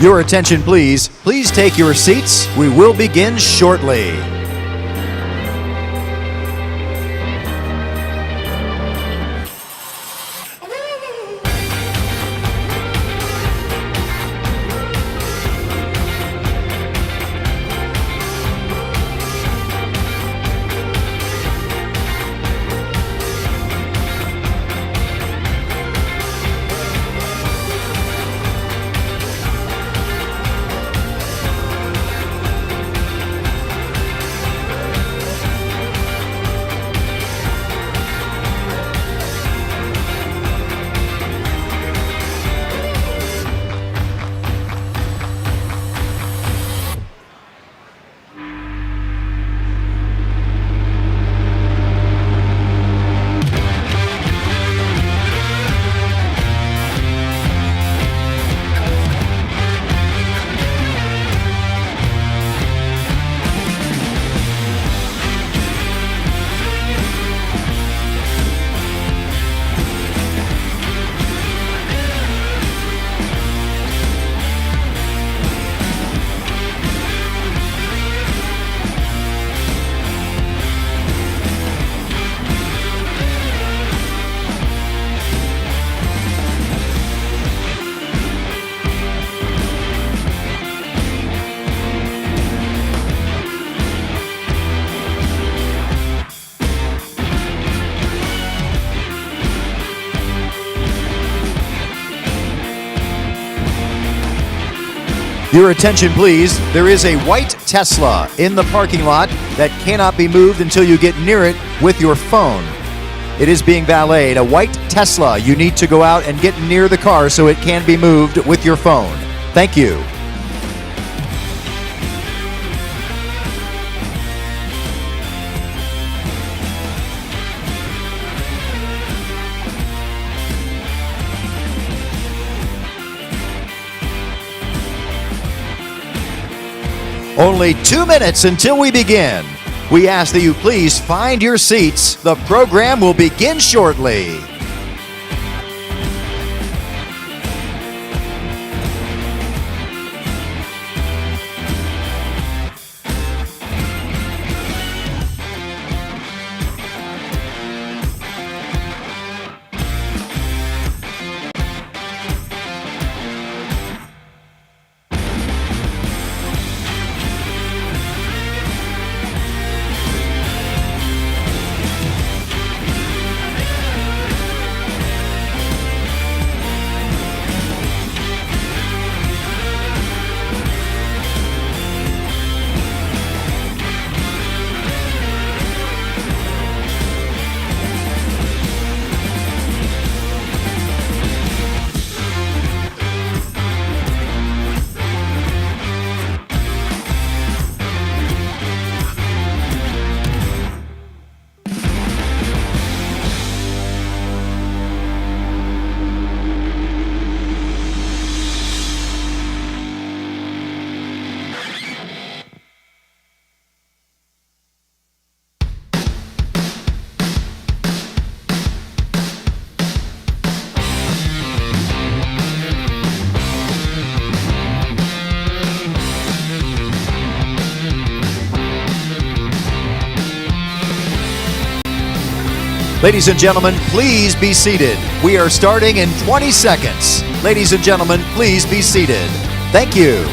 Your attention, please. Please take your seats. We will begin shortly. Your attention, please. There is a white Tesla in the parking lot that cannot be moved until you get near it with your phone. It is being valeted. A white Tesla. You need to go out and get near the car so it can be moved with your phone. Thank you. Only 2 minutes until we begin. We ask that you please find your seats. The program will begin shortly. Ladies and gentlemen, please be seated. We are starting in 20 seconds. Ladies and gentlemen, please be seated. Thank you.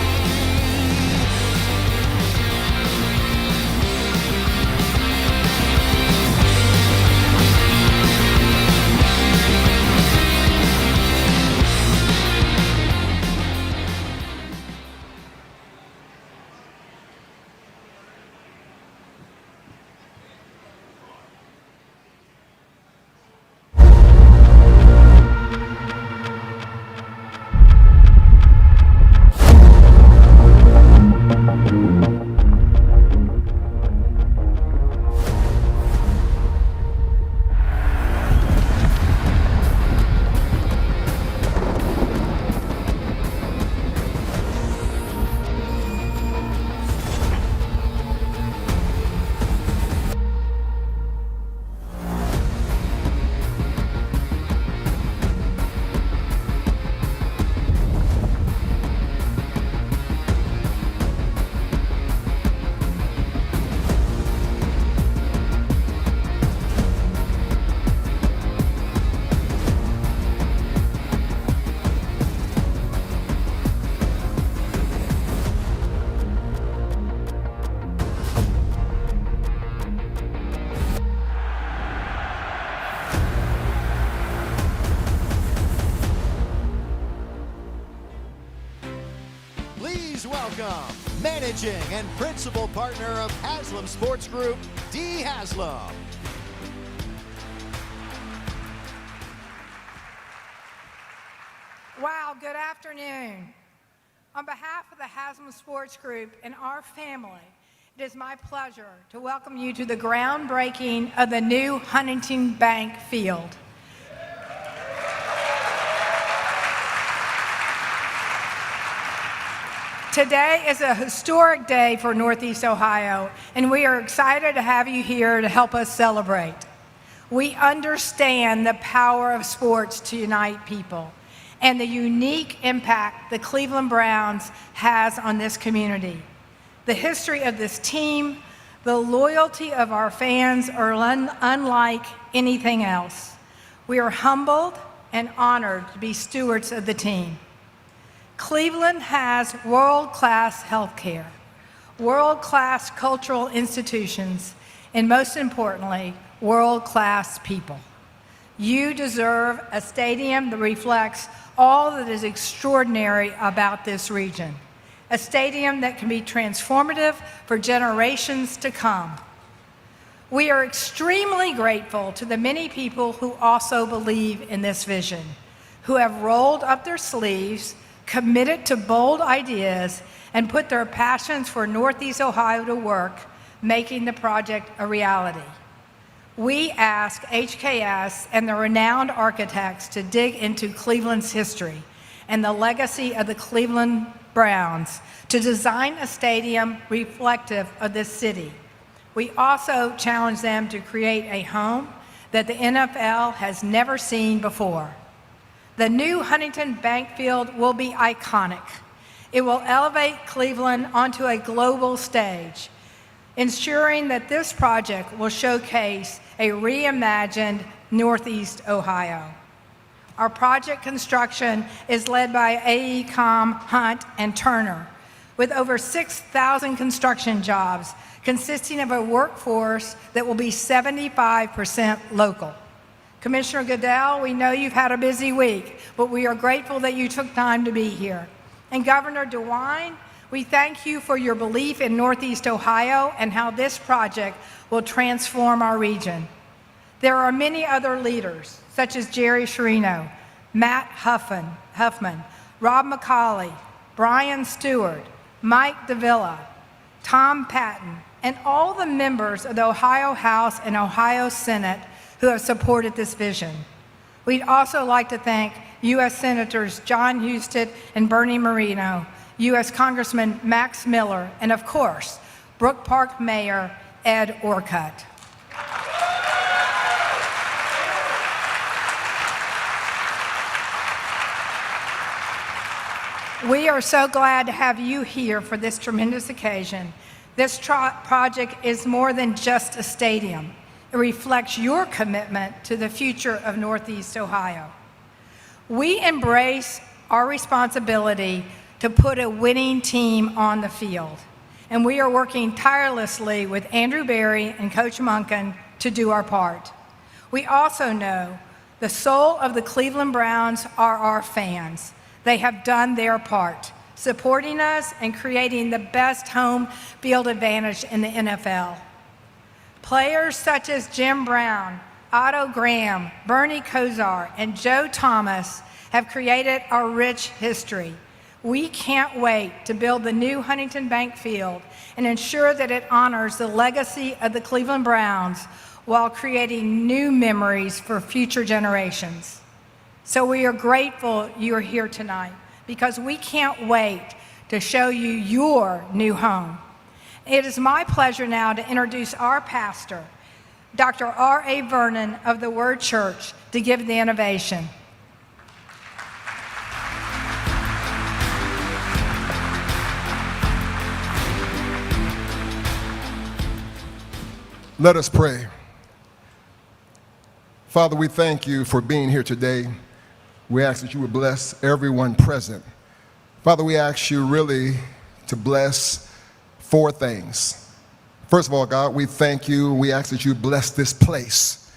Please welcome managing and principal partner of Haslam Sports Group, Dee Haslam. Wow, good afternoon. On behalf of the Haslam Sports Group and our family, it is my pleasure to welcome you to the groundbreaking of the new Huntington Bank Field. Today is a historic day for Northeast Ohio, and we are excited to have you here to help us celebrate. We understand the power of sports to unite people and the unique impact the Cleveland Browns has on this community. The history of this team, the loyalty of our fans are unlike anything else. We are humbled and honored to be stewards of the team. Cleveland has world-class healthcare, world-class cultural institutions, and most importantly, world-class people. You deserve a stadium that reflects all that is extraordinary about this region, a stadium that can be transformative for generations to come. We are extremely grateful to the many people who also believe in this vision, who have rolled up their sleeves, committed to bold ideas, and put their passions for Northeast Ohio to work, making the project a reality. We ask HKS and the renowned architects to dig into Cleveland's history and the legacy of the Cleveland Browns to design a stadium reflective of this city. We also challenge them to create a home that the NFL has never seen before. The new Huntington Bank Field will be iconic. It will elevate Cleveland onto a global stage, ensuring that this project will showcase a reimagined Northeast Ohio. Our project construction is led by AECOM, Hunt, and Turner, with over 6,000 construction jobs consisting of a workforce that will be 75% local. Commissioner Goodell, we know you've had a busy week, but we are grateful that you took time to be here. And Governor DeWine, we thank you for your belief in Northeast Ohio and how this project will transform our region. There are many other leaders, such as Jerry Sherino, Matt Huffman, Rob McCauley, Brian Stewart, Mike Davila, Tom Patton, and all the members of the Ohio House and Ohio Senate who have supported this vision. We'd also like to thank U.S. Senators John Husted and Bernie Moreno, U.S. Congressman Max Miller, and of course, Brook Park Mayor Ed Orcutt. We are so glad to have you here for this tremendous occasion. This project is more than just a stadium. It reflects your commitment to the future of Northeast Ohio. We embrace our responsibility to put a winning team on the field, and we are working tirelessly with Andrew Berry and Coach Monken to do our part. We also know the soul of the Cleveland Browns are our fans. They have done their part, supporting us and creating the best home field advantage in the NFL. Players such as Jim Brown, Otto Graham, Bernie Kosar, and Joe Thomas have created a rich history. We can't wait to build the new Huntington Bank Field and ensure that it honors the legacy of the Cleveland Browns while creating new memories for future generations. So we are grateful you are here tonight because we can't wait to show you your new home. It is my pleasure now to introduce our pastor, Dr. R.A. Vernon of the Word Church, to give the innovation. Let us pray. Father, we thank you for being here today. We ask that you would bless everyone present. Father, we ask you really to bless four things. First of all, God, we thank you. We ask that you bless this place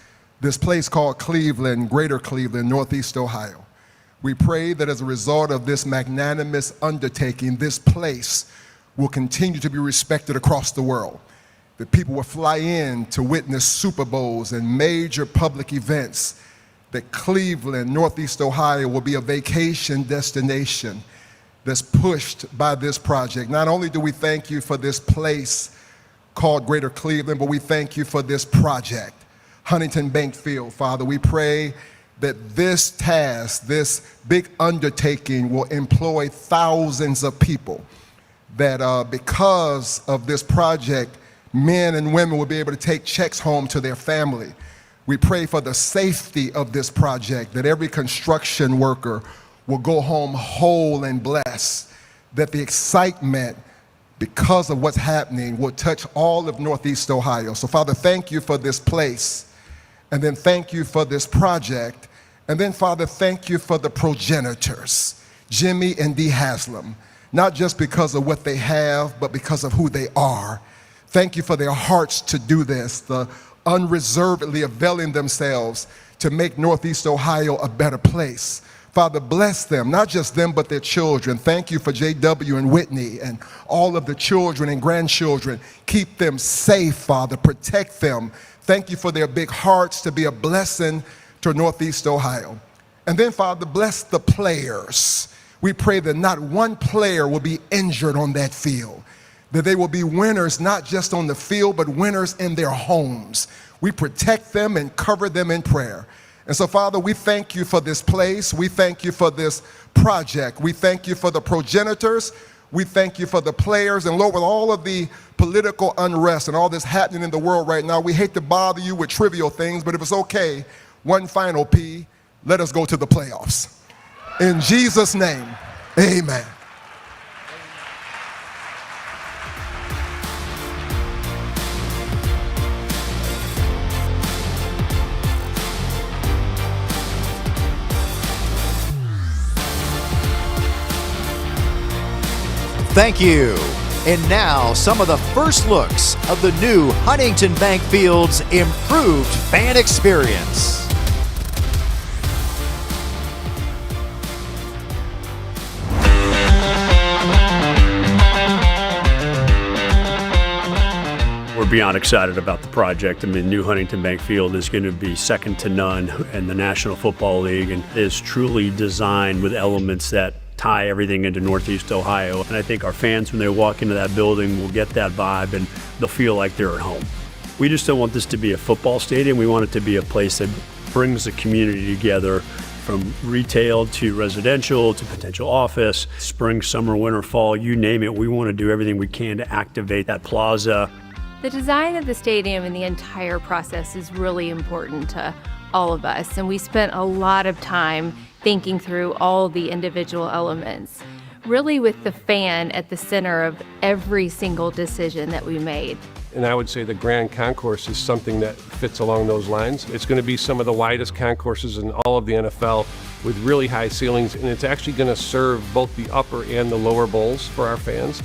called Cleveland, Greater Cleveland, Northeast Ohio. We pray that as a result of this magnanimous undertaking, this place will continue to be respected across the world. That people will fly in to witness Super Bowls and major public events. That Cleveland, Northeast Ohio will be a vacation destination that's pushed by this project. Not only do we thank you for this place called Greater Cleveland, but we thank you for this project, Huntington Bank Field. Father, we pray that this task, this big undertaking will employ thousands of people, that because of this project, men and women will be able to take checks home to their family. We pray for the safety of this project, that every construction worker will go home whole and blessed, that the excitement because of what's happening will touch all of Northeast Ohio. So Father, thank you for this place, and then thank you for this project, and then Father, thank you for the progenitors, Jimmy and Dee Haslam, not just because of what they have, but because of who they are. Thank you for their hearts to do this, the unreservedly availing themselves to make Northeast Ohio a better place. Father, bless them, not just them, but their children. Thank you for JW and Whitney and all of the children and grandchildren. Keep them safe, Father. Protect them. Thank you for their big hearts to be a blessing to Northeast Ohio. And then, Father, bless the players. We pray that not one player will be injured on that field, that they will be winners not just on the field, but winners in their homes. We protect them and cover them in prayer. And so, Father, we thank you for this place. We thank you for this project. We thank you for the progenitors. We thank you for the players. And Lord, with all of the political unrest and all this happening in the world right now, we hate to bother you with trivial things, but if it's okay, one final P, let us go to the playoffs. In Jesus' name, amen. Thank you. And now, some of the first looks of the new Huntington Bank Field's improved fan experience. We're beyond excited about the project. I mean, new Huntington Bank Field is going to be second to none in the National Football League and is truly designed with elements that tie everything into Northeast Ohio. And I think our fans, when they walk into that building, will get that vibe and they'll feel like they're at home. We just don't want this to be a football stadium. We want it to be a place that brings the community together, from retail to residential to potential office, spring, summer, winter, fall, you name it. We want to do everything we can to activate that plaza. The design of the stadium and the entire process is really important to all of us, and we spent a lot of time thinking through all the individual elements, really with the fan at the center of every single decision that we made. And I would say the Grand Concourse is something that fits along those lines. It's going to be some of the widest concourses in all of the NFL with really high ceilings, and it's actually going to serve both the upper and the lower bowls for our fans.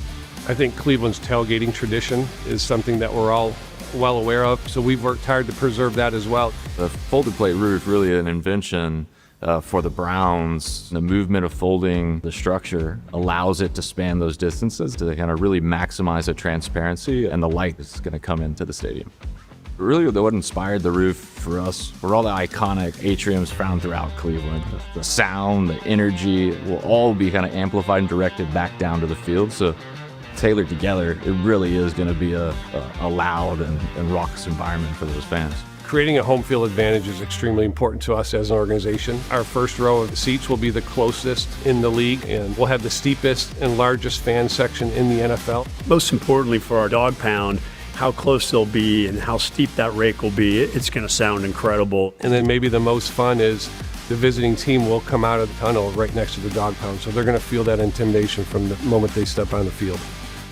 I think Cleveland's tailgating tradition is something that we're all well aware of, so we've worked hard to preserve that as well. The folded plate roof, really an invention for the Browns. The movement of folding the structure allows it to span those distances to kind of really maximize the transparency and the light that's going to come into the stadium. Really, what inspired the roof for us were all the iconic atriums found throughout Cleveland. The sound, the energy will all be kind of amplified and directed back down to the field. So tailored together, it really is going to be a loud and raucous environment for those fans. Creating a home field advantage is extremely important to us as an organization. Our first row of the seats will be the closest in the league, and we'll have the steepest and largest fan section in the NFL. Most importantly for our dog pound, how close they'll be and how steep that rake will be. It's going to sound incredible. And then maybe the most fun is the visiting team will come out of the tunnel right next to the dog pound, so they're going to feel that intimidation from the moment they step on the field.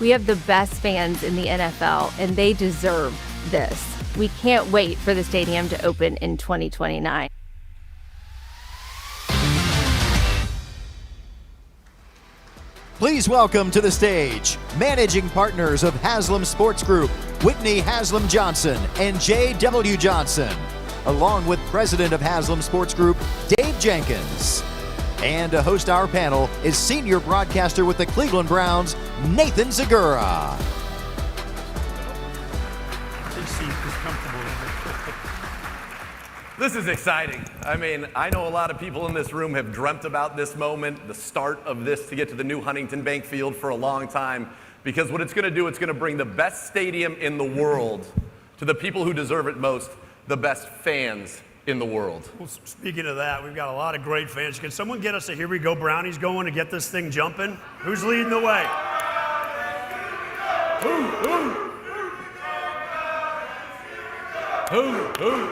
We have the best fans in the NFL, and they deserve this. We can't wait for the stadium to open in 2029. Please welcome to the stage managing partners of Haslam Sports Group, Whitney Haslam Johnson and J.W. Johnson, along with president of Haslam Sports Group, Dave Jenkins. And to host our panel is senior broadcaster with the Cleveland Browns, Nathan Zagura. This is exciting. I mean, I know a lot of people in this room have dreamt about this moment, the start of this to get to the new Huntington Bank Field for a long time, because what it's going to do, it's going to bring the best stadium in the world to the people who deserve it most, the best fans in the world. Well, speaking of that, we've got a lot of great fans. Can someone get us a Here We Go Brownies going to get this thing jumping? Who's leading the way? All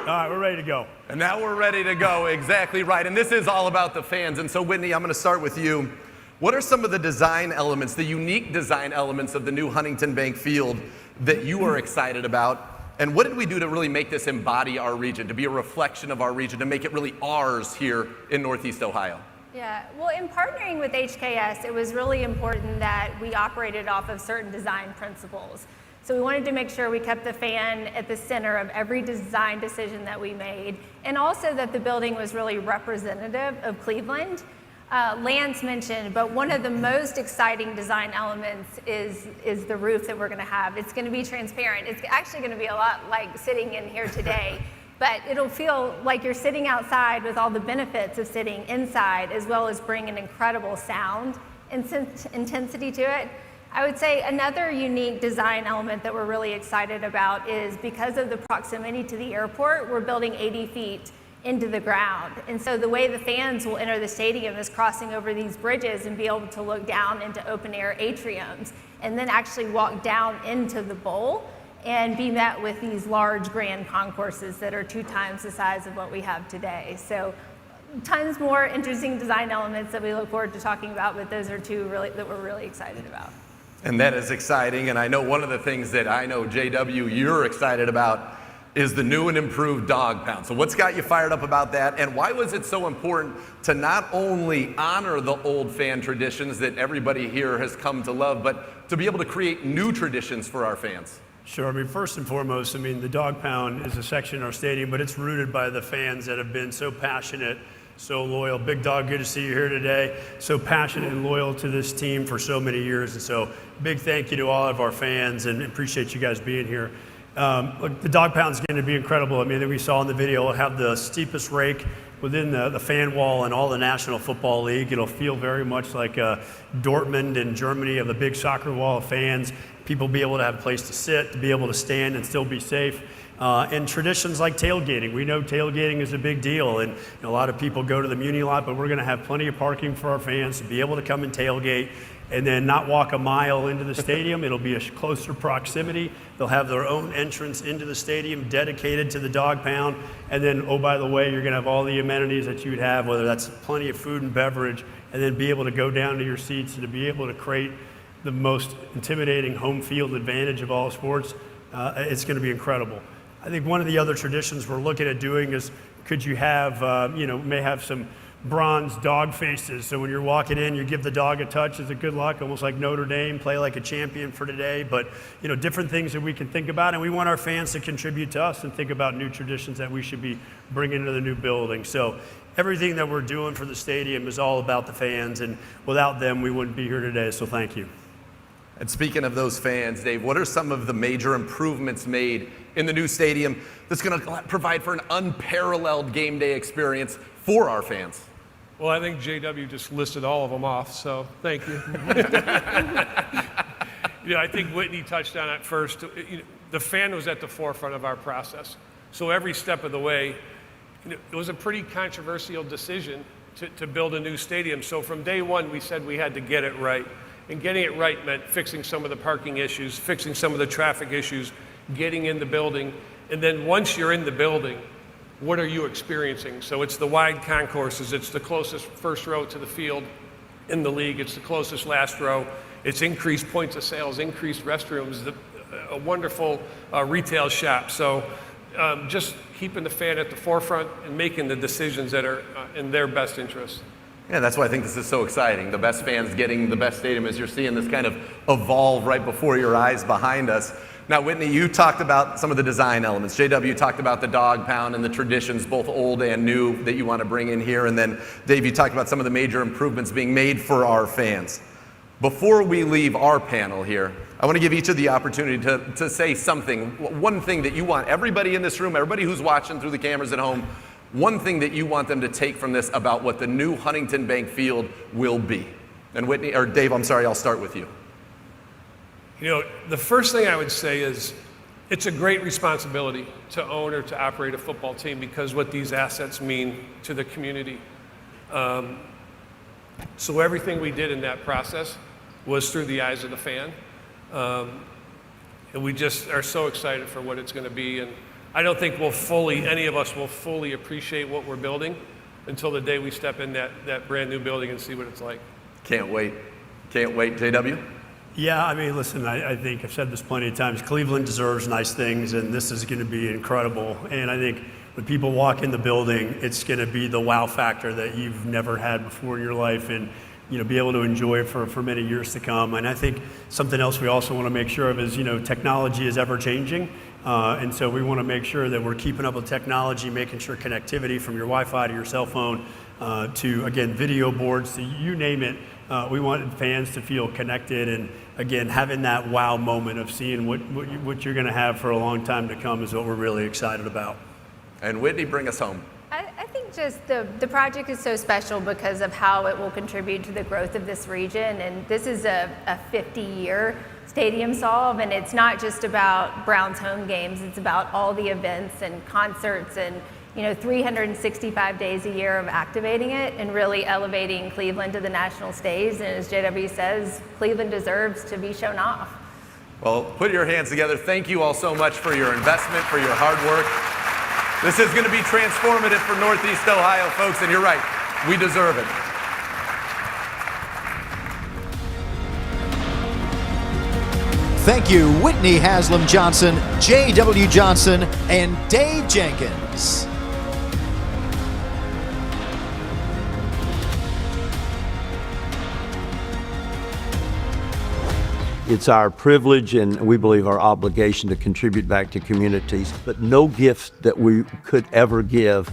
right, we're ready to go. And now we're ready to go, exactly right. And this is all about the fans. And so, Whitney, I'm going to start with you. What are some of the design elements, the unique design elements of the new Huntington Bank Field that you are excited about? And what did we do to really make this embody our region, to be a reflection of our region, to make it really ours here in Northeast Ohio? Yeah, well, in partnering with HKS, it was really important that we operated off of certain design principles. So we wanted to make sure we kept the fan at the center of every design decision that we made, and also that the building was really representative of Cleveland. Lance mentioned, but one of the most exciting design elements is the roof that we're going to have. It's going to be transparent. It's actually going to be a lot like sitting in here today, but it'll feel like you're sitting outside with all the benefits of sitting inside, as well as bring an incredible sound and intensity to it. I would say another unique design element that we're really excited about is because of the proximity to the airport, we're building 80 feet into the ground. And so the way the fans will enter the stadium is crossing over these bridges and be able to look down into open air atriums and then actually walk down into the bowl and be met with these large grand concourses that are 2 times the size of what we have today. So tons more interesting design elements that we look forward to talking about, but those are 2 that we're really excited about. And that is exciting. And I know one of the things that I know, JW, you're excited about is the new and improved dog pound. So what's got you fired up about that? And why was it so important to not only honor the old fan traditions that everybody here has come to love, but to be able to create new traditions for our fans? Sure. I mean, first and foremost, the dog pound is a section in our stadium, but it's rooted by the fans that have been so passionate, so loyal. Big Dog, good to see you here today. So passionate and loyal to this team for so many years. And so big thank you to all of our fans, and appreciate you guys being here. Look, the dog pound is going to be incredible. I mean, that we saw in the video, it'll have the steepest rake within the fan wall in all the National Football League. It'll feel very much like Dortmund in Germany of the big soccer wall of fans. People will be able to have a place to sit, to be able to stand and still be safe. And traditions like tailgating. We know tailgating is a big deal, and a lot of people go to the Muni lot, but we're going to have plenty of parking for our fans to be able to come and tailgate and then not walk a mile into the stadium. It'll be a closer proximity. They'll have their own entrance into the stadium dedicated to the dog pound. And then, oh, by the way, you're going to have all the amenities that you'd have, whether that's plenty of food and beverage, and then be able to go down to your seats and to be able to create the most intimidating home field advantage of all sports. It's going to be incredible. I think one of the other traditions we're looking at doing is, could you have, may have some bronze dog faces. So when you're walking in, you give the dog a touch as a good luck, almost like Notre Dame, play like a champion for today. But, different things that we can think about. And we want our fans to contribute to us and think about new traditions that we should be bringing to the new building. So everything that we're doing for the stadium is all about the fans. And without them, we wouldn't be here today. So thank you. And speaking of those fans, Dave, what are some of the major improvements made in the new stadium that's going to provide for an unparalleled game day experience for our fans? Well, I think JW just listed all of them off, so thank you. I think Whitney touched on it first. The fan was at the forefront of our process. So every step of the way, it was a pretty controversial decision to build a new stadium. So from day one, we said we had to get it right. And getting it right meant fixing some of the parking issues, fixing some of the traffic issues, getting in the building. And then once you're in the building, what are you experiencing? So it's the wide concourses, it's the closest first row to the field in the league, it's the closest last row, it's increased points of sales, increased restrooms, a wonderful retail shop. So just keeping the fan at the forefront and making the decisions that are in their best interest. Yeah, that's why I think this is so exciting. The best fans getting the best stadium as you're seeing this kind of evolve right before your eyes behind us. Now, Whitney, you talked about some of the design elements. JW talked about the dog pound and the traditions, both old and new, that you want to bring in here. And then, Dave, you talked about some of the major improvements being made for our fans. Before we leave our panel here, I want to give each of the opportunity to say something, one thing that you want everybody in this room, everybody who's watching through the cameras at home, one thing that you want them to take from this about what the new Huntington Bank Field will be. And Whitney, or Dave, I'm sorry, I'll start with you. You know, the first thing I would say is it's a great responsibility to own or to operate a football team because what these assets mean to the community. So everything we did in that process was through the eyes of the fan. And we just are so excited for what it's going to be. And I don't think any of us will fully appreciate what we're building until the day we step in that brand new building and see what it's like. Can't wait. Can't wait. JW? Yeah, I mean, listen, I think I've said this plenty of times. Cleveland deserves nice things, and this is going to be incredible. And I think when people walk in the building, it's going to be the wow factor that you've never had before in your life, and be able to enjoy it for many years to come. And I think something else we also want to make sure of is, technology is ever changing. And so we want to make sure that we're keeping up with technology, making sure connectivity from your Wi-Fi to your cell phone to, again, video boards, to you name it. We want fans to feel connected and, again, having that wow moment of seeing what you're going to have for a long time to come is what we're really excited about. And Whitney, bring us home. I think just the project is so special because of how it will contribute to the growth of this region. And this is a 50-year stadium solve, and it's not just about Browns home games. It's about all the events and concerts and 365 days a year of activating it and really elevating Cleveland to the national stage. And as JW says, Cleveland deserves to be shown off. Well, put your hands together. Thank you all so much for your investment, for your hard work. This is going to be transformative for Northeast Ohio, folks, and you're right, we deserve it. Thank you, Whitney Haslam Johnson, J.W. Johnson, and Dave Jenkins. It's our privilege and we believe our obligation to contribute back to communities, but no gift that we could ever give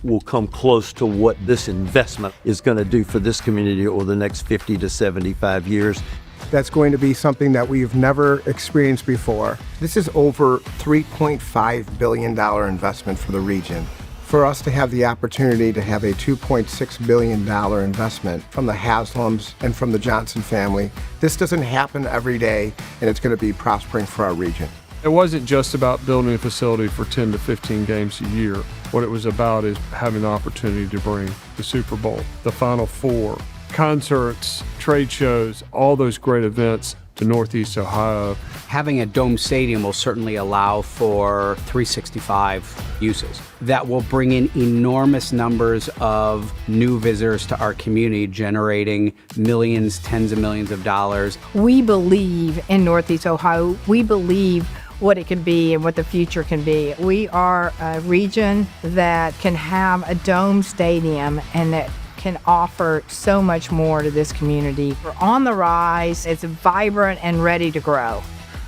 will come close to what this investment is going to do for this community over the next 50 to 75 years. That's going to be something that we've never experienced before. This is over $3.5 billion investment for the region. For us to have the opportunity to have a $2.6 billion investment from the Haslams and from the Johnson family, this doesn't happen every day, and it's going to be prospering for our region. It wasn't just about building a facility for 10 to 15 games a year. What it was about is having the opportunity to bring the Super Bowl, the Final Four, concerts, trade shows, all those great events to Northeast Ohio. Having a dome stadium will certainly allow for 365 uses. That will bring in enormous numbers of new visitors to our community, generating millions, tens of millions of dollars. We believe in Northeast Ohio. We believe what it can be and what the future can be. We are a region that can have a dome stadium and that can offer so much more to this community. We're on the rise. It's vibrant and ready to grow.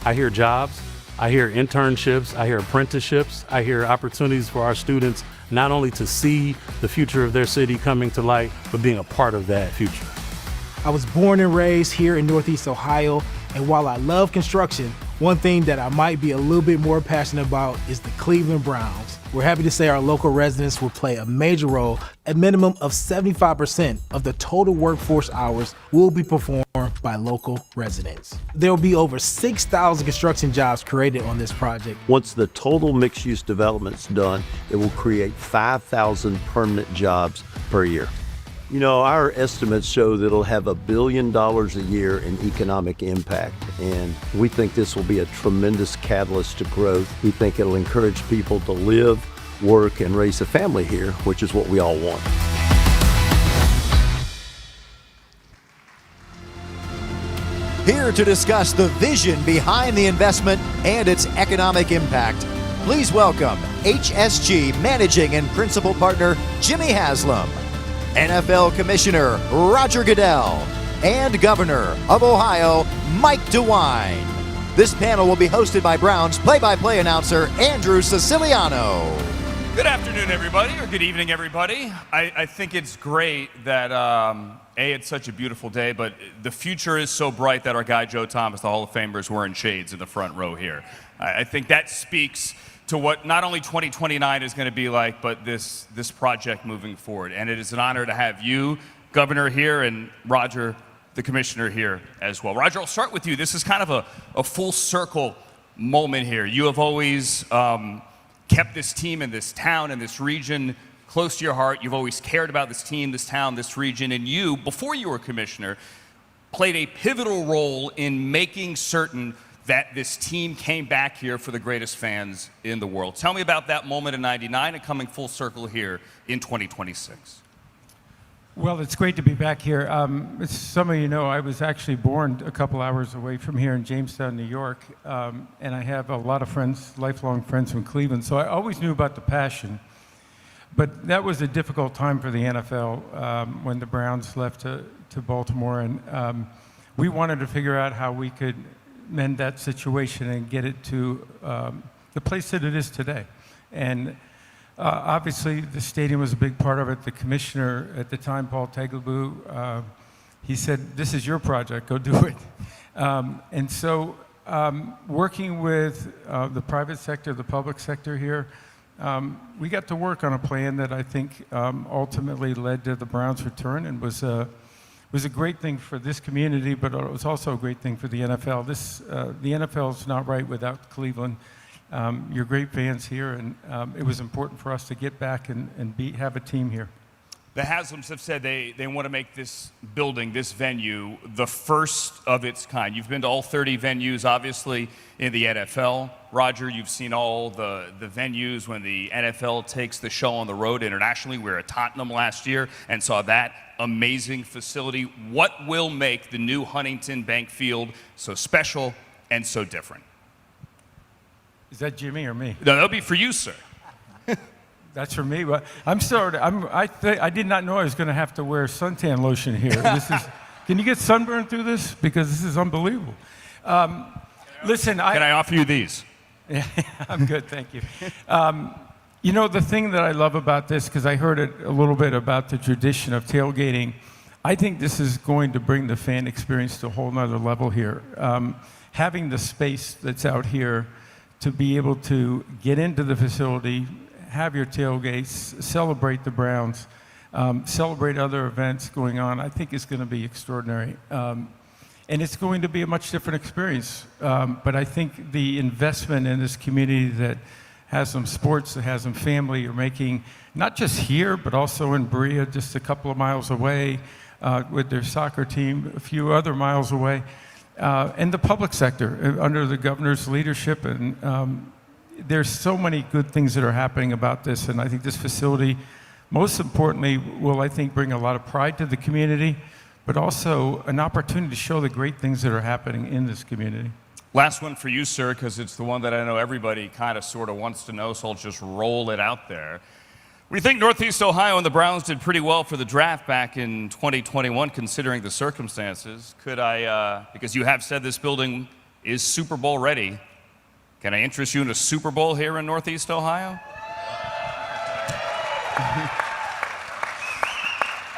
I hear jobs, I hear internships, I hear apprenticeships, I hear opportunities for our students not only to see the future of their city coming to light, but being a part of that future. I was born and raised here in Northeast Ohio, and while I love construction, one thing that I might be a little bit more passionate about is the Cleveland Browns. We're happy to say our local residents will play a major role. A minimum of 75% of the total workforce hours will be performed by local residents. There will be over 6,000 construction jobs created on this project. Once the total mixed-use development's done, it will create 5,000 permanent jobs per year. You know, our estimates show that it'll have $1 billion a year in economic impact, and we think this will be a tremendous catalyst to growth. We think it'll encourage people to live, work, and raise a family here, which is what we all want. Here to discuss the vision behind the investment and its economic impact, please welcome HSG Managing and Principal Partner Jimmy Haslam, NFL Commissioner Roger Goodell, and Governor of Ohio Mike DeWine. This panel will be hosted by Browns play-by-play announcer Andrew Siciliano. Good afternoon, everybody, or good evening, everybody. I think it's great that, it's such a beautiful day, but the future is so bright that our guy Joe Thomas, the Hall of Famer, is wearing shades in the front row here. I think that speaks to what not only 2029 is going to be like, but this project moving forward. And it is an honor to have you, Governor, here, and Roger, the Commissioner, here as well. Roger, I'll start with you. This is kind of a full circle moment here. You have always kept this team and this town and this region close to your heart. You've always cared about this team, this town, this region, and you, before you were Commissioner, played a pivotal role in making certain that this team came back here for the greatest fans in the world. Tell me about that moment in '99 and coming full circle here in 2026. Well, it's great to be back here. As some of you know, I was actually born a couple hours away from here in Jamestown, New York, and I have a lot of friends, lifelong friends from Cleveland, so I always knew about the passion. But that was a difficult time for the NFL when the Browns left to Baltimore, and we wanted to figure out how we could mend that situation and get it to the place that it is today. And obviously, the stadium was a big part of it. The commissioner at the time, Paul Tagliabue, he said, "This is your project, go do it." And so working with the private sector, the public sector here, we got to work on a plan that I think ultimately led to the Browns' return and was a great thing for this community, but it was also a great thing for the NFL. The NFL is not right without Cleveland. You're great fans here, and it was important for us to get back and have a team here. The Haslams have said they want to make this building, this venue, the first of its kind. You've been to all 30 venues, obviously, in the NFL. Roger, you've seen all the venues when the NFL takes the show on the road internationally. We were at Tottenham last year and saw that amazing facility. What will make the new Huntington Bank Field so special and so different? Is that Jimmy or me? No, that'll be for you, sir. That's for me. But I'm sorry. I did not know I was going to have to wear suntan lotion here. Can you get sunburned through this? Because this is unbelievable. Listen, can I offer you these? Yeah, I'm good, thank you. You know, the thing that I love about this, because I heard it a little bit about the tradition of tailgating, I think this is going to bring the fan experience to a whole nother level here. Having the space that's out here to be able to get into the facility, have your tailgates, celebrate the Browns, celebrate other events going on, I think is going to be extraordinary. And it's going to be a much different experience. But I think the investment in this community that Haslam Sports, the Haslam family are making, not just here, but also in Berea, just a couple of miles away, with their soccer team, a few other miles away, and the public sector under the governor's leadership. And there's so many good things that are happening about this. And I think this facility, most importantly, will, I think, bring a lot of pride to the community, but also an opportunity to show the great things that are happening in this community. Last one for you, sir, because it's the one that I know everybody kind of sort of wants to know, so I'll just roll it out there. We think Northeast Ohio and the Browns did pretty well for the draft back in 2021, considering the circumstances. Could I, because you have said this building is Super Bowl ready, can I interest you in a Super Bowl here in Northeast Ohio?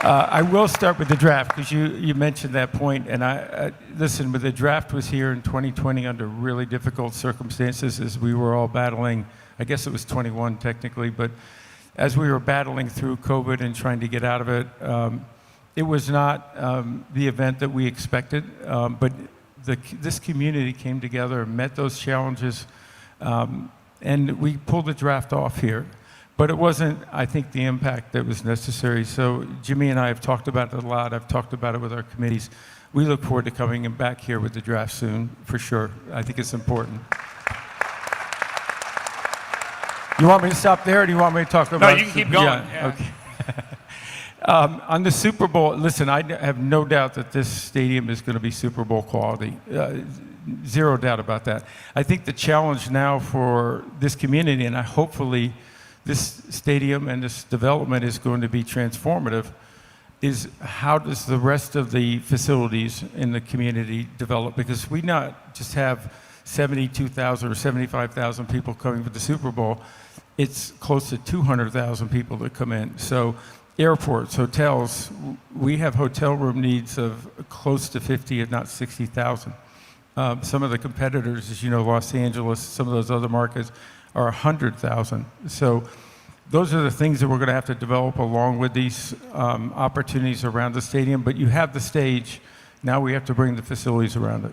I will start with the draft, because you mentioned that point. And listen, but the draft was here in 2020 under really difficult circumstances as we were all battling. I guess it was 21 technically, but as we were battling through COVID and trying to get out of it, it was not the event that we expected. But this community came together, met those challenges, and we pulled the draft off here. But it wasn't, I think, the impact that was necessary. So Jimmy and I have talked about it a lot. I've talked about it with our committees. We look forward to coming back here with the draft soon, for sure. I think it's important. You want me to stop there, or do you want me to talk about? No, you can keep going. Yeah. Okay. On the Super Bowl, listen, I have no doubt that this stadium is going to be Super Bowl quality. Zero doubt about that. I think the challenge now for this community, and hopefully this stadium and this development is going to be transformative, is how does the rest of the facilities in the community develop? Because we not just have 72,000 or 75,000 people coming for the Super Bowl, it's close to 200,000 people that come in. So airports, hotels, we have hotel room needs of close to 50, if not 60,000. Some of the competitors, as you know, Los Angeles, some of those other markets are 100,000. So those are the things that we're going to have to develop along with these opportunities around the stadium. But you have the stage. Now we have to bring the facilities around it.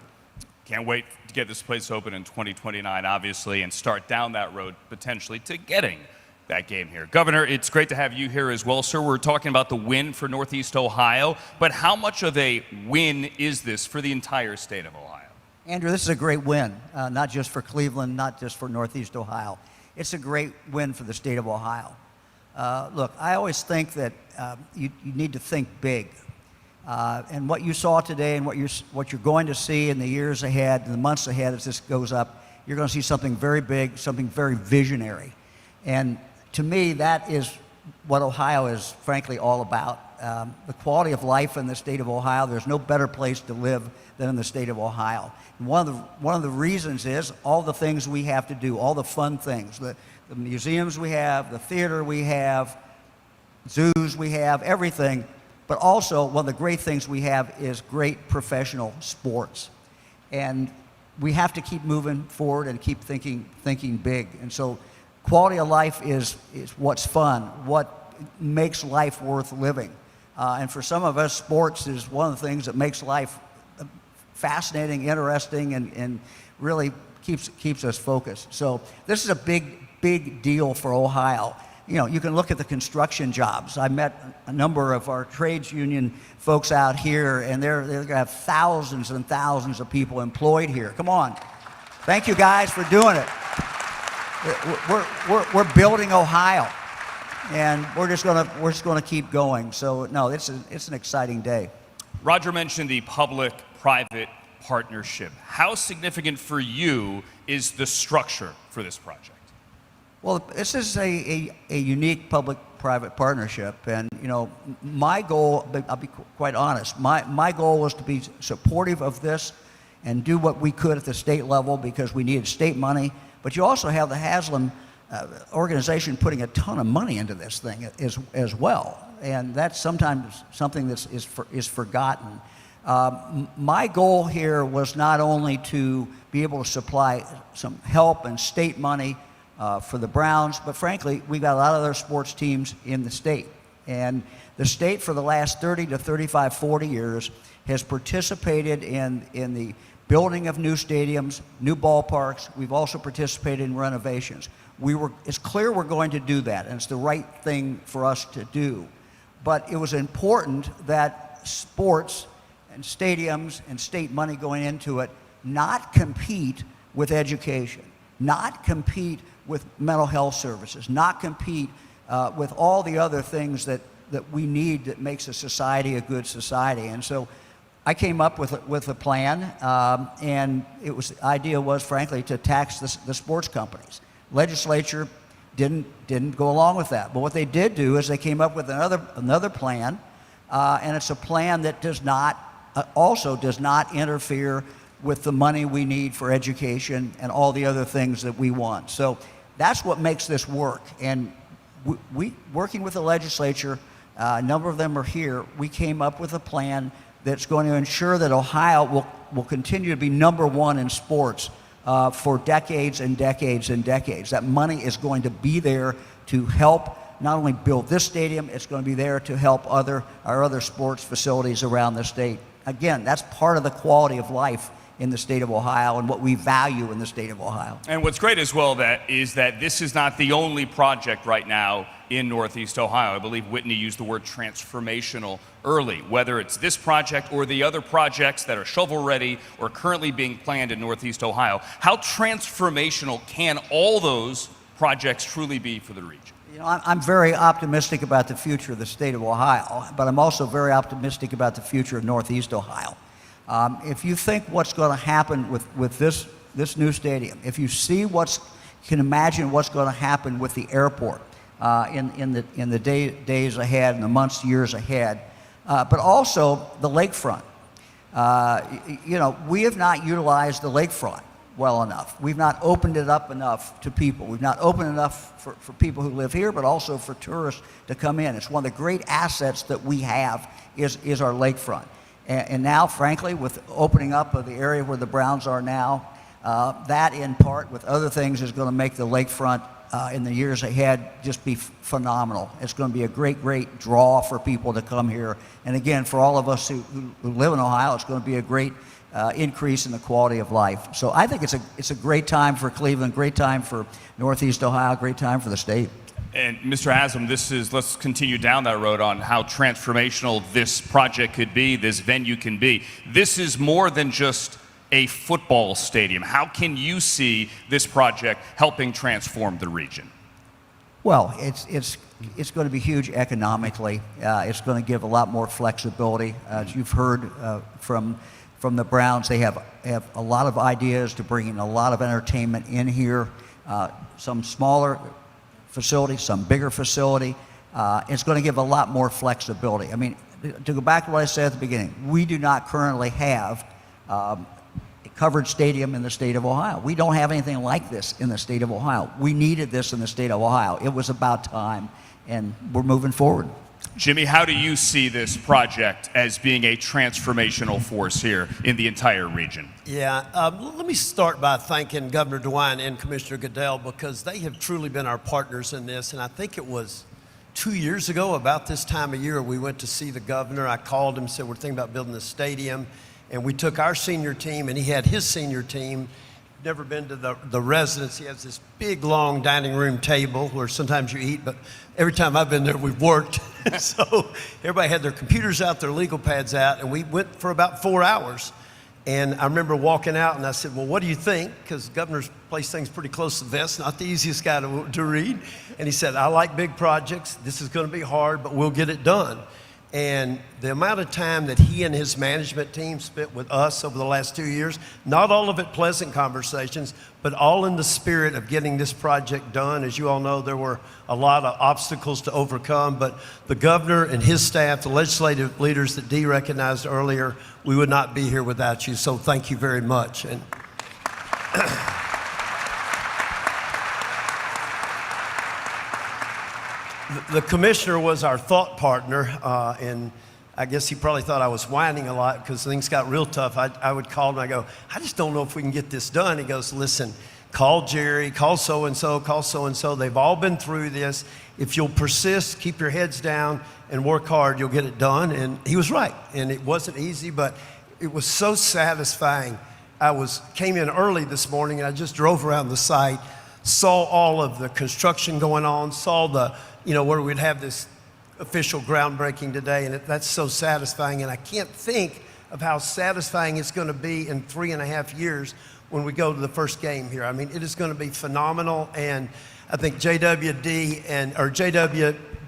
Can't wait to get this place open in 2029, obviously, and start down that road potentially to getting that game here. Governor, it's great to have you here as well, sir. We're talking about the win for Northeast Ohio, but how much of a win is this for the entire state of Ohio? Andrew, this is a great win, not just for Cleveland, not just for Northeast Ohio. It's a great win for the state of Ohio. Look, I always think that you need to think big. And what you saw today and what you're going to see in the years ahead, in the months ahead as this goes up, you're going to see something very big, something very visionary. And to me, that is what Ohio is frankly all about. The quality of life in the state of Ohio, there's no better place to live than in the state of Ohio. And one of the reasons is all the things we have to do, all the fun things, the museums we have, the theater we have, zoos we have, everything. But also, one of the great things we have is great professional sports. And we have to keep moving forward and keep thinking big. And so quality of life is what's fun, what makes life worth living. And for some of us, sports is one of the things that makes life fascinating, interesting, and really keeps us focused. So this is a big deal for Ohio. You know, you can look at the construction jobs. I met a number of our trades union folks out here, and they're going to have thousands and thousands of people employed here. Come on. Thank you guys for doing it. We're building Ohio, and we're just going to keep going. So no, it's an exciting day. Roger mentioned the public-private partnership. How significant for you is the structure for this project? Well, this is a unique public-private partnership, and you know, my goal, I'll be quite honest, my goal was to be supportive of this and do what we could at the state level because we needed state money. But you also have the Haslam organization putting a ton of money into this thing as well, and that's sometimes something that is forgotten. My goal here was not only to be able to supply some help and state money for the Browns, but frankly, we've got a lot of other sports teams in the state. And the state for the last 30 to 35, 40 years has participated in the building of new stadiums, new ballparks. We've also participated in renovations. It's clear we're going to do that, and it's the right thing for us to do. But it was important that sports and stadiums and state money going into it not compete with education, not compete with mental health services, not compete with all the other things that we need that makes a society a good society. And so I came up with a plan, and the idea was, frankly, to tax the sports companies. Legislature didn't go along with that. But what they did do is they came up with another plan, and it's a plan that does not interfere with the money we need for education and all the other things that we want. So that's what makes this work. And we working with the legislature, a number of them are here, we came up with a plan that's going to ensure that Ohio will continue to be #1 in sports for decades and decades and decades. That money is going to be there to help not only build this stadium, it's going to be there to help our other sports facilities around the state. Again, that's part of the quality of life in the state of Ohio and what we value in the state of Ohio. And what's great as well is that this is not the only project right now in Northeast Ohio. I believe Whitney used the word transformational early, whether it's this project or the other projects that are shovel-ready or currently being planned in Northeast Ohio. How transformational can all those projects truly be for the region? You know, I'm very optimistic about the future of the state of Ohio, but I'm also very optimistic about the future of Northeast Ohio. If you think what's going to happen with this new stadium, if you see can imagine what's going to happen with the airport in the days ahead, in the months, years ahead, but also the lakefront. You know, we have not utilized the lakefront. well enough. We've not opened it up enough to people. We've not opened enough for people who live here, but also for tourists to come in. It's one of the great assets that we have is our lakefront. And now, frankly, with opening up of the area where the Browns are now, that in part with other things is going to make the lakefront in the years ahead just be phenomenal. It's going to be a great draw for people to come here. And again, for all of us who live in Ohio, it's going to be a great increase in the quality of life. So I think it's a great time for Cleveland, great time for Northeast Ohio, great time for the state. And Mr. Haslam, let's continue down that road on how transformational this project could be, this venue can be. This is more than just a football stadium. How can you see this project helping transform the region? Well, it's going to be huge economically. It's going to give a lot more flexibility. As you've heard from the Browns, they have a lot of ideas to bring in a lot of entertainment in here. Some smaller facility, some bigger facility. It's going to give a lot more flexibility. I mean, to go back to what I said at the beginning, we do not currently have a covered stadium in the state of Ohio. We don't have anything like this in the state of Ohio. We needed this in the state of Ohio. It was about time, and we're moving forward. Jimmy, how do you see this project as being a transformational force here in the entire region? Yeah, let me start by thanking Governor DeWine and Commissioner Goodell, because they have truly been our partners in this. And I think it was 2 years ago, about this time of year, we went to see the governor. I called him, said, we're thinking about building a stadium. And we took our senior team, and he had his senior team. Never been to the residence. He has this big, long dining room table where sometimes you eat, but every time I've been there, we've worked. So everybody had their computers out, their legal pads out, and we went for about 4 hours. And I remember walking out, and I said, well, what do you think? Because the governor's placed things pretty close to the vest, not the easiest guy to read. And he said, I like big projects. This is going to be hard, but we'll get it done. And the amount of time that he and his management team spent with us over the last 2 years, not all of it pleasant conversations, but all in the spirit of getting this project done. As you all know, there were a lot of obstacles to overcome, but the governor and his staff, the legislative leaders that Dee recognized earlier, we would not be here without you, so thank you very much. And the commissioner was our thought partner, and I guess he probably thought I was whining a lot because things got real tough. I would call him and I go, I just don't know if we can get this done. He goes, listen, call Jerry, call so-and-so, call so-and-so. They've all been through this. If you'll persist, keep your heads down, and work hard, you'll get it done. And he was right, and it wasn't easy, but it was so satisfying. Came in early this morning, and I just drove around the site, saw all of the construction going on, saw the where we'd have this official groundbreaking today, and that's so satisfying. And I can't think of how satisfying it's going to be in 3.5 years when we go to the first game here. I mean, it is going to be phenomenal, and I think JW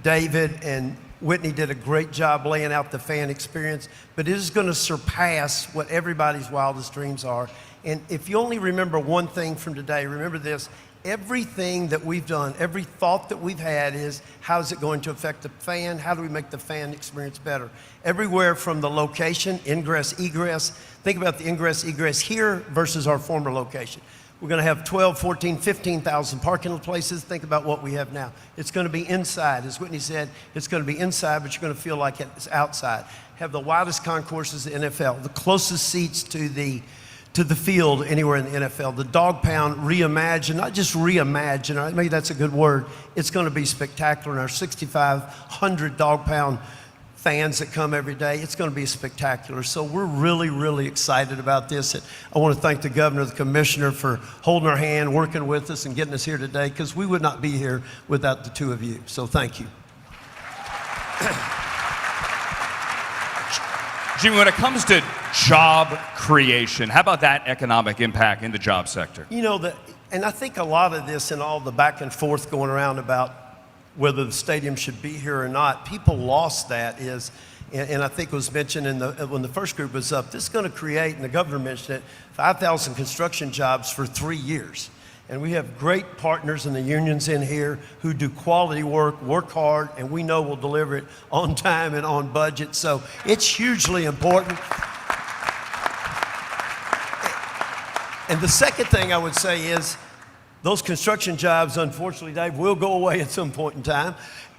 David and Whitney did a great job laying out the fan experience, but it is going to surpass what everybody's wildest dreams are. And if you only remember one thing from today, remember this. Everything that we've done, every thought that we've had is, how is it going to affect the fan? How do we make the fan experience better? Everywhere from the location, ingress, egress. Think about the ingress, egress here versus our former location. We're going to have 12, 14, 15,000 parking places. Think about what we have now. It's going to be inside. As Whitney said, it's going to be inside, but you're going to feel like it's outside. Have the widest concourses in the NFL, the closest seats to the field anywhere in the NFL. The dog pound reimagined, not just reimagined, maybe that's a good word. It's going to be spectacular. And our 6,500 dog pound fans that come every day, it's going to be spectacular. So we're really, really excited about this. And I want to thank the governor, the commissioner for holding our hand, working with us, and getting us here today, because we would not be here without the two of you. So thank you. Jimmy, when it comes to job creation, how about that economic impact in the job sector? And I think a lot of this and all the back and forth going around about whether the stadium should be here or not, people lost that and I think it was mentioned when the first group was up, this is going to create, and the governor mentioned it, 5,000 construction jobs for 3 years. And we have great partners in the unions in here who do quality work hard, and we know we'll deliver it on time and on budget. So it's hugely important. And the second thing I would say is those construction jobs, unfortunately, Dave, will go away at some point in time.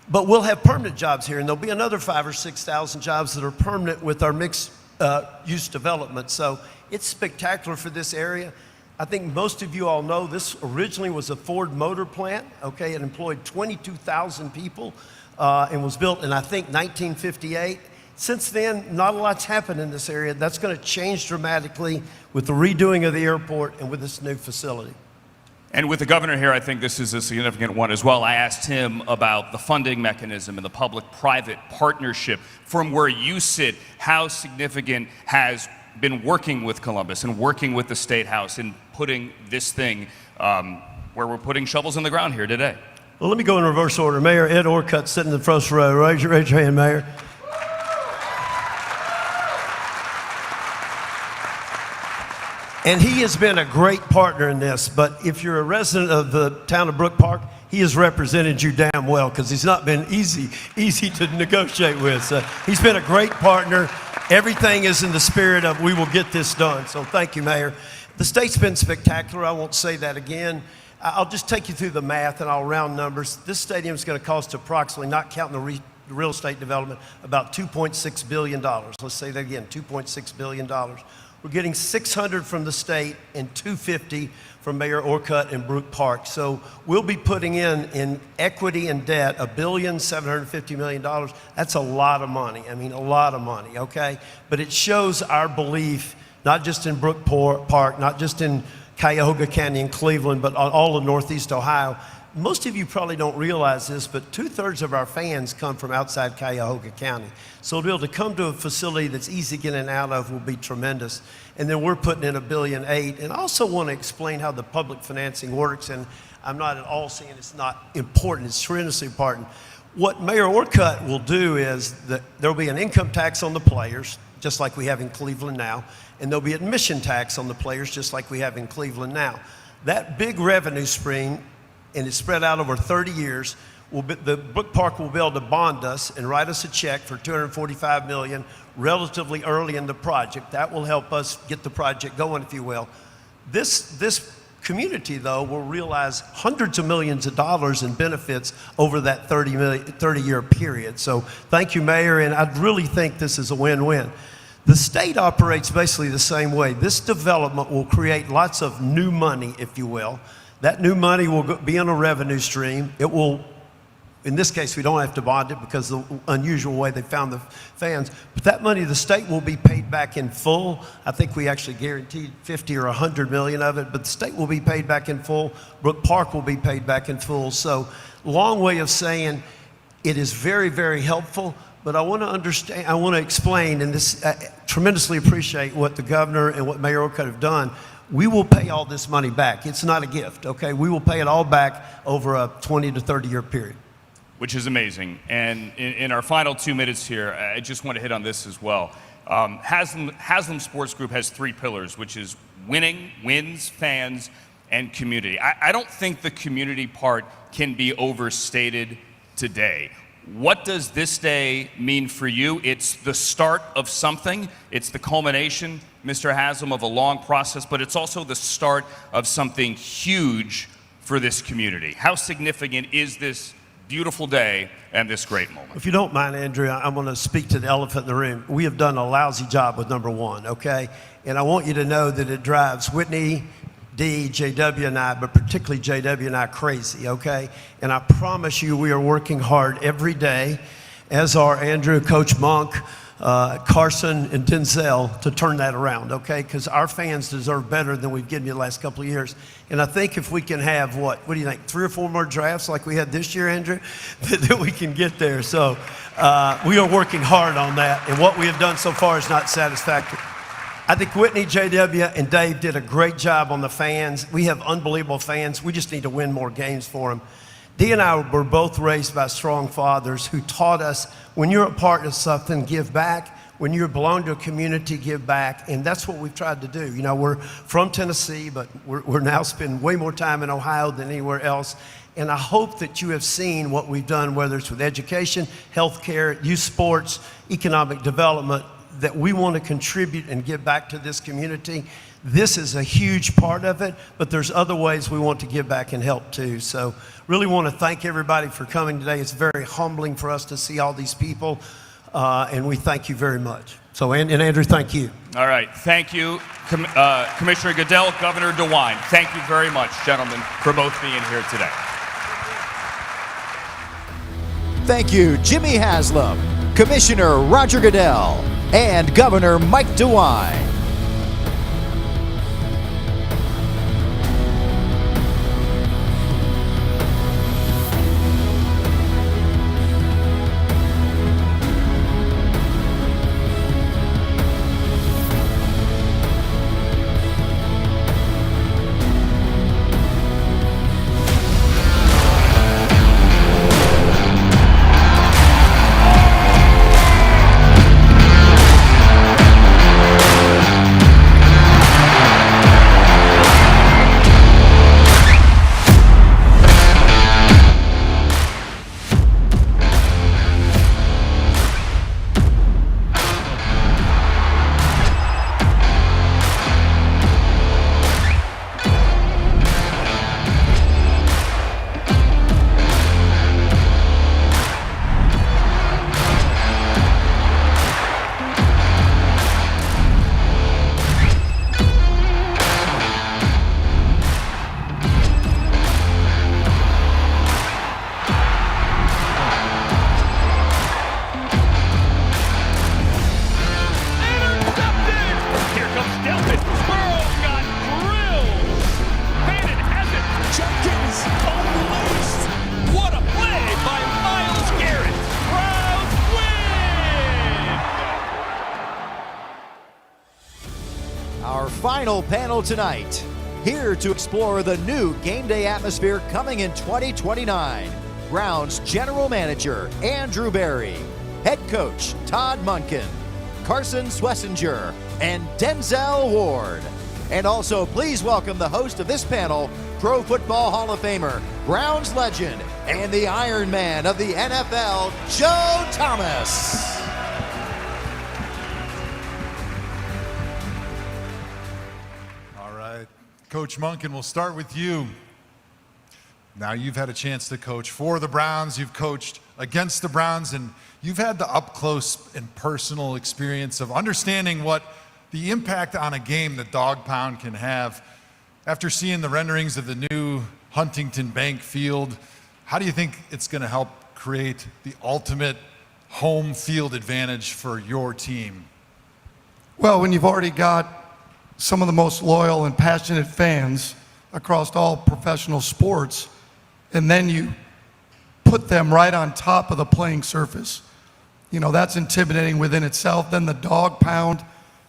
But we'll have permanent jobs here, and there'll be another 5,000 or 6,000 jobs that are permanent with our mixed use development. So it's spectacular for this area. I think most of you all know this originally was a Ford motor plant. Okay, it employed 22,000 people and was built in, I think, 1958. Since then, not a lot's happened in this area. That's going to change dramatically with the redoing of the airport and with this new facility. And with the governor here, I think this is a significant one as well. I asked him about the funding mechanism and the public-private partnership. From where you sit, how significant has been working with Columbus and working with the State House in putting this thing where we're putting shovels in the ground here today? Well, let me go in reverse order. Mayor Ed Orcutt sitting in the first row. Raise your hand, Mayor. And he has been a great partner in this, but if you're a resident of the town of Brook Park, he has represented you damn well because he's not been easy to negotiate with. So he's been a great partner. Everything is in the spirit of we will get this done. So thank you, Mayor. The state's been spectacular. I won't say that again. I'll just take you through the math and I'll round numbers. This stadium is going to cost approximately, not counting the real estate development, about $2.6 billion. Let's say that again, $2.6 billion. We're getting 600 from the state and 250 from Mayor Orcutt and Brook Park. So we'll be putting in equity and debt $1.75 billion. That's a lot of money. I mean, a lot of money, okay? But it shows our belief, not just in Brook Park, not just in Cuyahoga County and Cleveland, but on all of Northeast Ohio. Most of you probably don't realize this, but 2/3 of our fans come from outside Cuyahoga County. So to be able to come to a facility that's easy to get in and out of will be tremendous. And then we're putting in $1.8 billion. And I also want to explain how the public financing works. And I'm not at all saying it's not important. It's tremendously important. What Mayor Orcutt will do is that there'll be an income tax on the players, just like we have in Cleveland now. And there'll be admission tax on the players, just like we have in Cleveland now. That big revenue stream, and it's spread out over 30 years, the Brook Park will be able to bond us and write us a check for $245 million relatively early in the project. That will help us get the project going, if you will. This community, though, will realize hundreds of millions of dollars in benefits over that 30-year period. So thank you, Mayor, and I really think this is a win-win. The state operates basically the same way. This development will create lots of new money, if you will. That new money will be in a revenue stream. It will, in this case, we don't have to bond it because of the unusual way they found the fans. But that money, the state will be paid back in full. I think we actually guaranteed 50 or 100 million of it, but the state will be paid back in full. Brook Park will be paid back in full. So, long way of saying it is very, very helpful. But I want to understand, I want to explain, and this, I tremendously appreciate what the governor and what Mayor Orcutt have done. We will pay all this money back. It's not a gift, okay? We will pay it all back over a 20 to 30-year period. Which is amazing. And in our final 2 minutes here, I just want to hit on this as well. Haslam Sports Group has 3 pillars, which is winning, wins, fans, and community. I don't think the community part can be overstated today. What does this day mean for you? It's the start of something. It's the culmination, Mr. Haslam, of a long process, but it's also the start of something huge for this community. How significant is this beautiful day and this great moment? If you don't mind, Andrew, I'm going to speak to the elephant in the room. We have done a lousy job with number 1, okay? And I want you to know that it drives Whitney, D, JW, and I, but particularly JW and I, crazy, okay? And I promise you we are working hard every day, as are Andrew, Coach Monk, Carson, and Denzel, to turn that around, okay? Because our fans deserve better than we've given you the last couple of years. And I think if we can have, what do you think, 3 or 4 more drafts like we had this year, Andrew, that we can get there. So we are working hard on that, and what we have done so far is not satisfactory. I think Whitney, JW, and Dave did a great job on the fans. We have unbelievable fans. We just need to win more games for them. Dee and I were both raised by strong fathers who taught us when you're a part of something, give back. When you belong to a community, give back. And that's what we've tried to do. You know, we're from Tennessee, but we're now spending way more time in Ohio than anywhere else. And I hope that you have seen what we've done, whether it's with education, healthcare, youth sports, economic development, that we want to contribute and give back to this community. This is a huge part of it, but there's other ways we want to give back and help too. So really want to thank everybody for coming today. It's very humbling for us to see all these people, and we thank you very much. So, and Andrew, thank you. All right, thank you, Commissioner Goodell, Governor DeWine. Thank you very much, gentlemen, for both being here today. Thank you, Jimmy Haslam, Commissioner Roger Goodell, and Governor Mike DeWine. Our final panel tonight, here to explore the new game day atmosphere coming in 2029. Browns General Manager Andrew Berry, Head Coach Todd Monken, Carson Swessinger, and Denzel Ward. And also, please welcome the host of this panel, Pro Football Hall of Famer, Browns legend, and the Iron Man of the NFL, Joe Thomas. Coach Monken, we'll start with you. Now you've had a chance to coach for the Browns, you've coached against the Browns, and you've had the up-close and personal experience of understanding what the impact on a game the dog pound can have. After seeing the renderings of the new Huntington Bank Field, how do you think it's going to help create the ultimate home field advantage for your team? Well, when you've already got some of the most loyal and passionate fans across all professional sports, and then you put them right on top of the playing surface, you know, that's intimidating within itself. Then the dog pound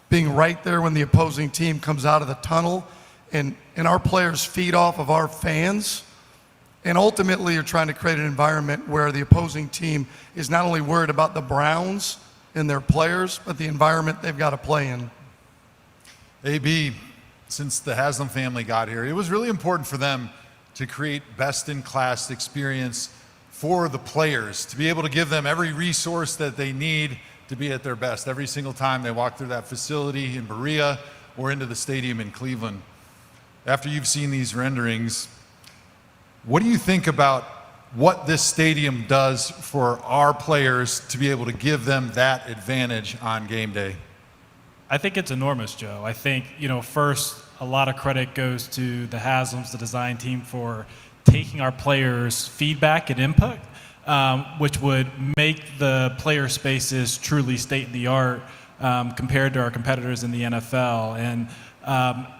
being right there when the opposing team comes out of the tunnel, and our players feed off of our fans. And ultimately, you're trying to create an environment where the opposing team is not only worried about the Browns and their players, but the environment they've got to play in. AB, since the Haslam family got here, it was really important for them to create best-in-class experience for the players, to be able to give them every resource that they need to be at their best every single time they walk through that facility in Berea or into the stadium in Cleveland. After you've seen these renderings, what do you think about what this stadium does for our players to be able to give them that advantage on game day? I think it's enormous, Joe. I think, first, a lot of credit goes to the Haslams, the design team, for taking our players' feedback and input, which would make the player spaces truly state-of-the-art compared to our competitors in the NFL. And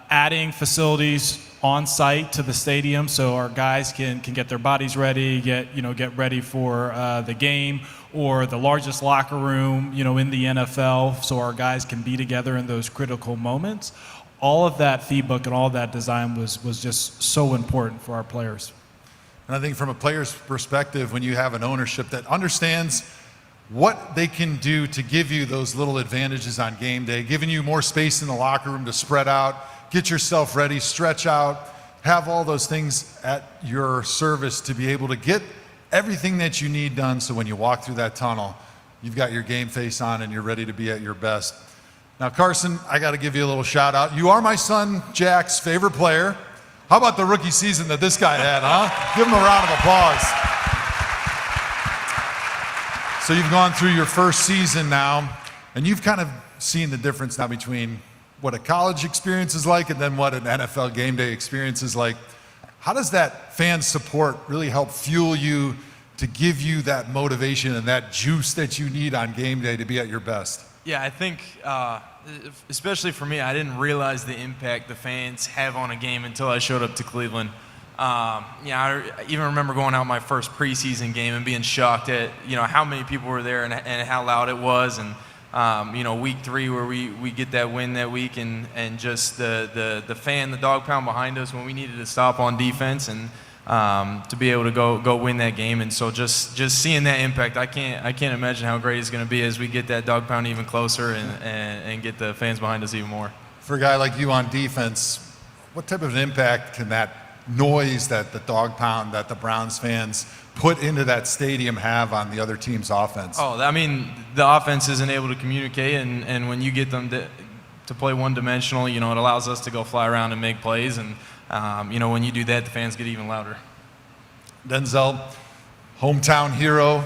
adding facilities on site to the stadium so our guys can get their bodies ready, get ready for the game, or the largest locker room, in the NFL, so our guys can be together in those critical moments. All of that feedback and all that design was just so important for our players. And I think from a player's perspective, when you have an ownership that understands what they can do to give you those little advantages on game day, giving you more space in the locker room to spread out, get yourself ready, stretch out, have all those things at your service to be able to get everything that you need done, so when you walk through that tunnel, you've got your game face on and you're ready to be at your best. Now, Carson, I got to give you a little shout out. You are my son Jack's favorite player. How about the rookie season that this guy had, huh? Give him a round of applause. So you've gone through your first season now, and you've kind of seen the difference now between what a college experience is like and then what an NFL game day experience is like. How does that fan support really help fuel you to give you that motivation and that juice that you need on game day to be at your best? Yeah, I think, especially for me, I didn't realize the impact the fans have on a game until I showed up to Cleveland. I even remember going out my first preseason game and being shocked at, how many people were there and how loud it was. And, week 3 where we get that win that week and just the dog pound behind us when we needed to stop on defense and to be able to go win that game. And so just seeing that impact, I can't imagine how great it's going to be as we get that dog pound even closer and get the fans behind us even more. For a guy like you on defense, what type of an impact can that noise that the dog pound that the Browns fans put into that stadium have on the other team's offense? Oh, I mean, the offense isn't able to communicate, and when you get them to play one-dimensional, it allows us to go fly around and make plays, and when you do that, the fans get even louder. Denzel, hometown hero.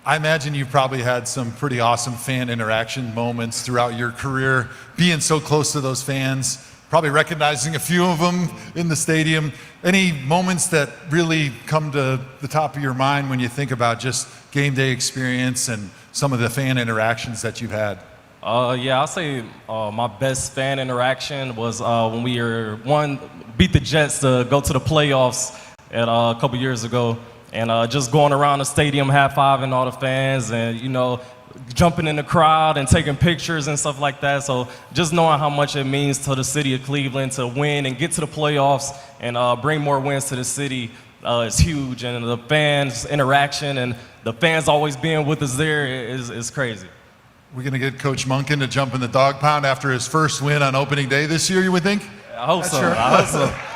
I imagine you've probably had some pretty awesome fan interaction moments throughout your career, being so close to those fans, probably recognizing a few of them in the stadium. Any moments that really come to the top of your mind when you think about just game day experience and some of the fan interactions that you've had? I'll say my best fan interaction was when we beat the Jets to go to the playoffs a couple years ago, and just going around the stadium high-fiving all the fans and, jumping in the crowd and taking pictures and stuff like that. So just knowing how much it means to the city of Cleveland to win and get to the playoffs and bring more wins to the city is huge. And the fans' interaction and the fans always being with us there is crazy. We're going to get Coach Monken to jump in the dog pound after his first win on opening day this year, you would think? I hope so.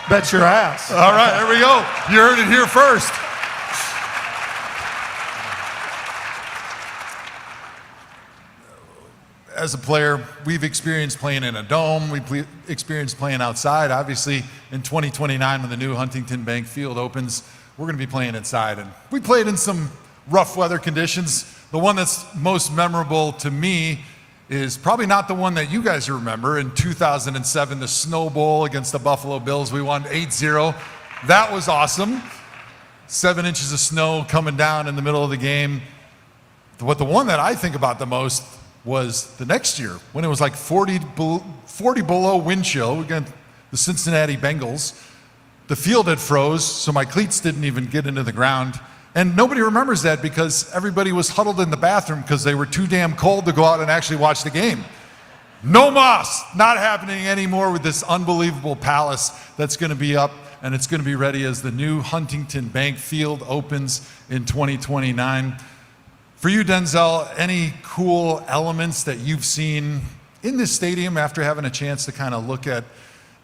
Bet your ass. All right, there we go. You heard it here first. As a player, we've experienced playing in a dome. We've experienced playing outside. Obviously, in 2029, when the new Huntington Bank Field opens, we're going to be playing inside. And we played in some rough weather conditions. The one that's most memorable to me is probably not the one that you guys remember. In 2007, the Snow Bowl against the Buffalo Bills, we won 8-0. That was awesome. 7 inches of snow coming down in the middle of the game. But the one that I think about the most was the next year when it was like 40 below wind chill against the Cincinnati Bengals. The field had froze, so my cleats didn't even get into the ground. And nobody remembers that because everybody was huddled in the bathroom because they were too damn cold to go out and actually watch the game. No moss, not happening anymore with this unbelievable palace that's going to be up, and it's going to be ready as the new Huntington Bank Field opens in 2029. For you, Denzel, any cool elements that you've seen in this stadium after having a chance to kind of look at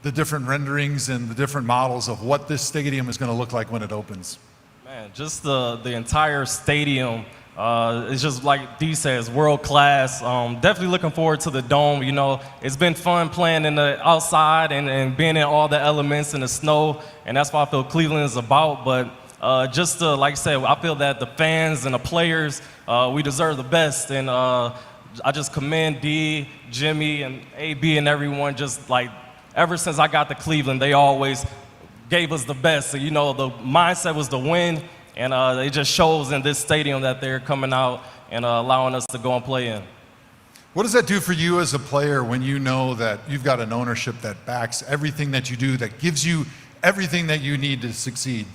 the different renderings and the different models of what this stadium is going to look like when it opens? Man, just the entire stadium is just like Dee says, world class. Definitely looking forward to the dome. It's been fun playing in the outside and being in all the elements in the snow, and that's what I feel Cleveland is about. But just to, like I said, I feel that the fans and the players, we deserve the best. And I just commend D, Jimmy, and AB and everyone. Just like ever since I got to Cleveland, they always gave us the best. So, the mindset was to win. And it just shows in this stadium that they're coming out and allowing us to go and play in. What does that do for you as a player when you know that you've got an ownership that backs everything that you do, that gives you everything that you need to succeed?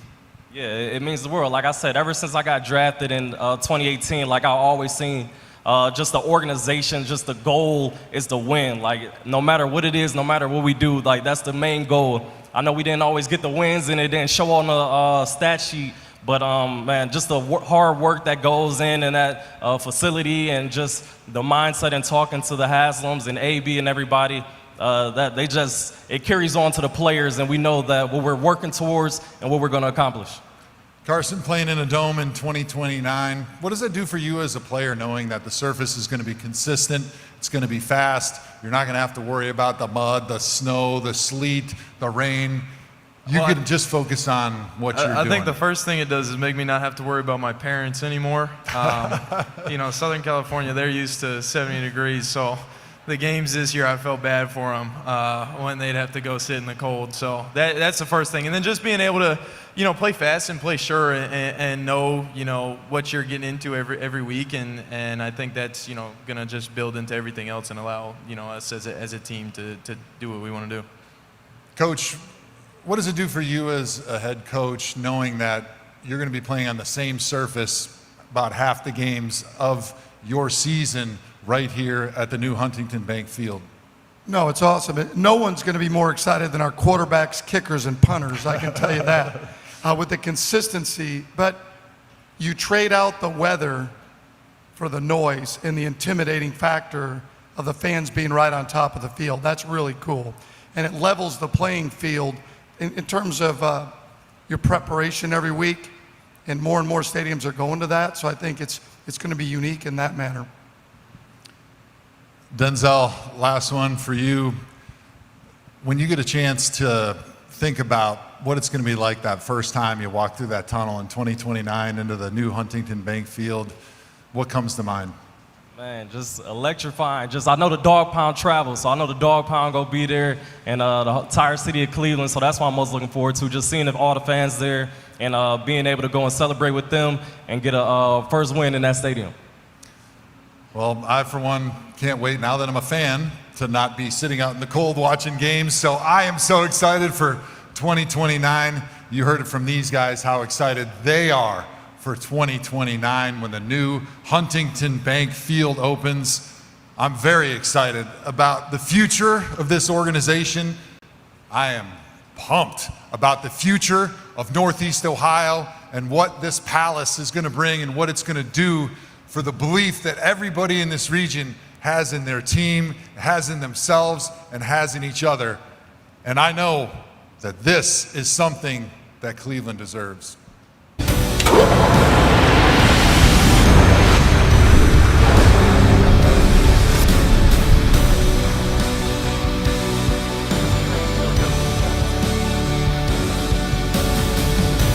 Yeah, it means the world. Like I said, ever since I got drafted in 2018, like I always seen, just the organization, just the goal is to win. Like no matter what it is, no matter what we do, like that's the main goal. I know we didn't always get the wins and it didn't show on the stat sheet, but man, just the hard work that goes in that facility and just the mindset and talking to the Haslams and AB and everybody, that it carries on to the players, and we know that what we're working towards and what we're going to accomplish. Carson, playing in a dome in 2029, what does that do for you as a player, knowing that the surface is going to be consistent, it's going to be fast, you're not going to have to worry about the mud, the snow, the sleet, the rain? You can just focus on what you're doing. I think the first thing it does is make me not have to worry about my parents anymore. Southern California, they're used to 70 degrees, so the games this year, I felt bad for them when they'd have to go sit in the cold. So that's the first thing. And then just being able to, play fast and play sure and know, what you're getting into every week. And I think that's, going to just build into everything else and allow, us as a team to do what we want to do. Coach, what does it do for you as a head coach, knowing that you're going to be playing on the same surface about half the games of your season right here at the new Huntington Bank Field? No, it's awesome. No one's going to be more excited than our quarterbacks, kickers, and punters, I can tell you that, with the consistency. But you trade out the weather for the noise and the intimidating factor of the fans being right on top of the field. That's really cool. And it levels the playing field in terms of your preparation every week, and more stadiums are going to that. So I think it's going to be unique in that manner. Denzel, last one for you. When you get a chance to think about what it's going to be like that first time you walk through that tunnel in 2029 into the new Huntington Bank Field, what comes to mind? Man, just electrifying. I know the dog pound travels, so I know the dog pound go be there, and the entire city of Cleveland, so that's what I'm most looking forward to, just seeing all the fans there and being able to go and celebrate with them and get a first win in that stadium. Well, I, for one, can't wait, now that I'm a fan, to not be sitting out in the cold watching games. So I am so excited for 2029. You heard it from these guys, how excited they are for 2029 when the new Huntington Bank Field opens. I'm very excited about the future of this organization. I am pumped about the future of Northeast Ohio and what this palace is going to bring and what it's going to do for the belief that everybody in this region has in their team, has in themselves, and has in each other. And I know that this is something that Cleveland deserves.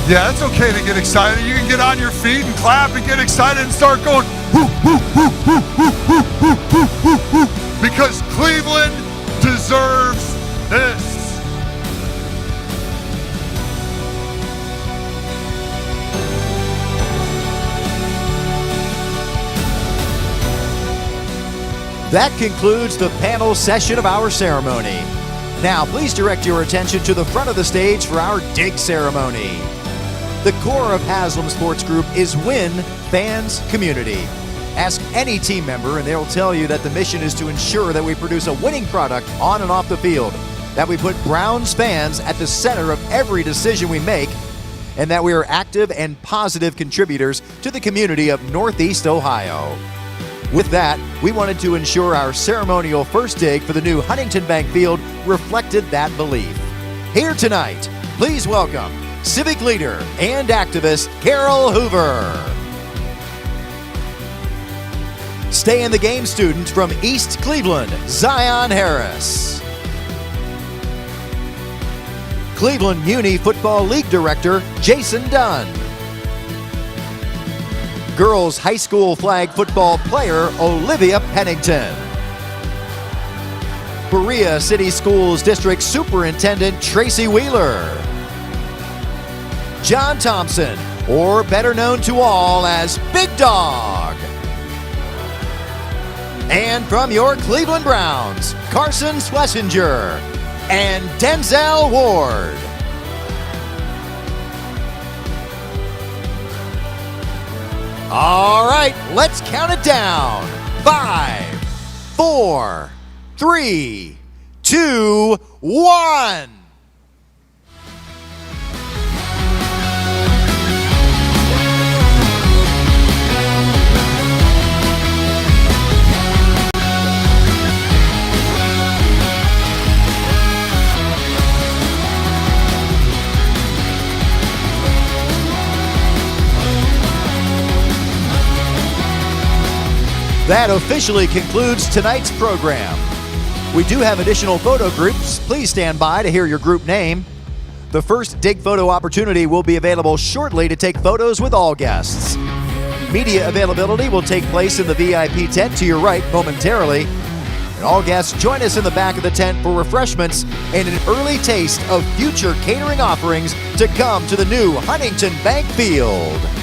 Yeah, it's okay to get excited. You can get on your feet and clap and get excited and start going, whoo, whoo, whoo, whoo, whoo, whoo, whoo, whoo, whoo, whoo, because Cleveland deserves this. That concludes the panel session of our ceremony. Now, please direct your attention to the front of the stage for our dig ceremony. The core of Haslam Sports Group is win, fans, community. Ask any team member and they'll tell you that the mission is to ensure that we produce a winning product on and off the field, that we put Browns fans at the center of every decision we make, and that we are active and positive contributors to the community of Northeast Ohio. With that, we wanted to ensure our ceremonial first dig for the new Huntington Bank Field reflected that belief. Here tonight, please welcome civic leader and activist Carol Hoover. Stay in the game student from East Cleveland, Zion Harris. Cleveland Muni Football League Director, Jason Dunn. Girls High School flag football player, Olivia Pennington. Berea City Schools District Superintendent, Tracy Wheeler. John Thompson, or better known to all as Big Dog. And from your Cleveland Browns, Carson Schlesinger and Denzel Ward. All right, let's count it down. 5, 4, 3, 2, 1. That officially concludes tonight's program. We do have additional photo groups. Please stand by to hear your group name. The first dig photo opportunity will be available shortly to take photos with all guests. Media availability will take place in the VIP tent to your right momentarily. And all guests join us in the back of the tent for refreshments and an early taste of future catering offerings to come to the new Huntington Bank Field.